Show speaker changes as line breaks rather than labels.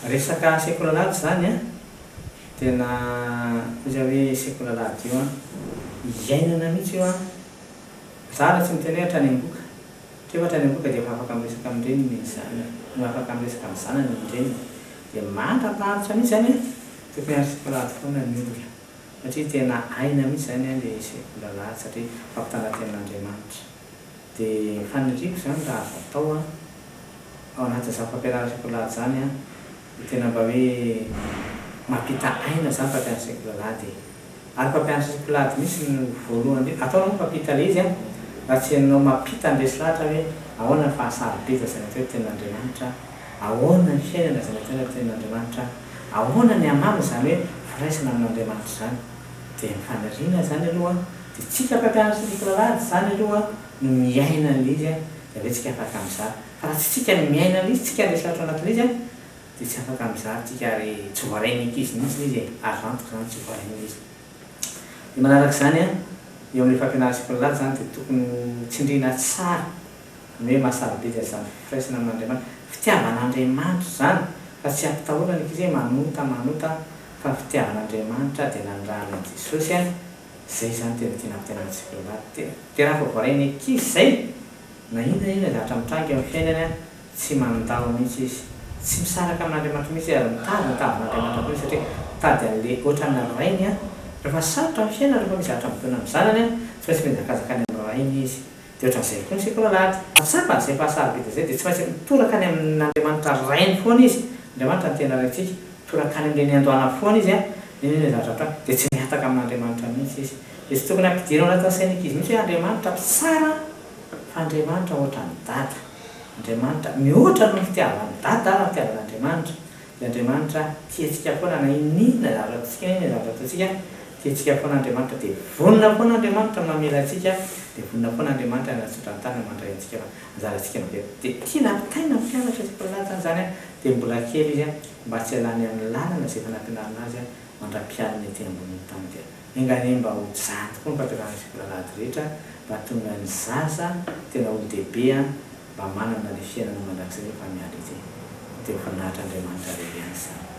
resaka sekolalady zany a tena izy hoe sekolalady io a iainana mihitsy io a zara tsy mitenehatra any am-boka trehatra any am-boka dia efa afaka miresaka amin'ireny izany no afaka miresaka amin'ny zanany amin'ireny dia mandrapaharitra mihitsy zany a tokony ary sekolalady foana ny olona satria tena aina mihitsy zany a le sekolalady satria fampitanjaten'Andriamanitra dia faniriako zany raha azo atao a ao anatin'izany fampianarana sekolalady zany a tena mba hoe mampita aina zany mpampianatra sekolalady ary mpampianatra sekolalady misy no voalohany ataonao mampita le izy a raha tsy anao mampita andresy lahatra hoe ahoana ny fahasarobidy zay natao hoe tenin'Andriamanitra, ahoana ny fiainana zay natao hoe tenin'Andriamanitra, ahoana ny amamy zany hoe firaisana amin'Andriamanitra zany dia mifaniriana zany aloha dia tsika mpampianatra sekolalady zany aloha no miaina an'ilay izy a dia hoe tsika afaka amin'izany fa raha tsy tsika ny miaina an'ilay izy tsika andresy lahatra anatin'ilay izy a dia tsy afaka amin'izany tsika ary tsy voarainy ankizy mihitsy izy ary antoka zany tsy voarainy izy dia manaraka izany a eo amin'ilay fampianarana sekolalady zany dia tokony tsindriana tsara ny hoe mahasarobidy zany firaisana amin'Andriamanitra fitiavan'Andriamanitra zany fa tsy ampitahorana ny ankizy hoe manota fa fitiavan'Andriamanitra dia nandrahana an'i Jesosy a zay zany tena tiana ampianarana sekolalady dia raha vao voarainy ankizy zay na inona zavatra mitranga eo amin'ny fiainany a tsy mandao mihitsy izy tsy misaraka amin'Andriamanitra mihitsy ary mitavyn'Andriamanitra mihitsy satria tady an'ilay ohatrany rainy a rehefa sarotra amin'ny fiainana rehefa misy zavatra mitona amin'ny zanany a tsy maintsy mizakazaka any amin'ny rainy izy dia ohatran'izay koa ny sekolalady fa tsapa n'izay fahasarobidy zay dia tsy maintsy mitoraka any amin'Andriamanitra rainy foana izy Andriamanitra ny tena raintsika mitoraka any amin'ilay niandohana foana izy a inona zavatra dia tsy mihataka amin'Andriamanitra mihitsy izy dia tsy tokony ampidirao anatin'ny saina ankizy mihitsy hoe Andriamanitra tsara fa Andriamanitra ohatran'ny dada Andriamanitra mihoatra no fitiavany dada raha fitiavan'Andriamanitra dia Andriamanitra tiantsika foana na inona zavatra ataontsika inona zavatra ataontsika tiantsika foana Andriamanitra dia vonona foana Andriamanitra mamela antsika dia vonona foana Andriamanitra natsotra ny tany mandray antsika fa anjarantsika mabe dia tiana taina mpianatra sekolalady zany a dia mbola kely izy a mba tsy halany amin'ny lalana izay efa nampianarina azy a mandra-pialina ety ambonin'ny tany dia engane mba ho janty koa ny mpampianarana sekolalady rehetra mba tonga ny zaza tena olon-dehibe a mba manana ilay fiainana mandrakizay rehefa miala izy dia ho fanahitra Andriamanitra rery ihany izany.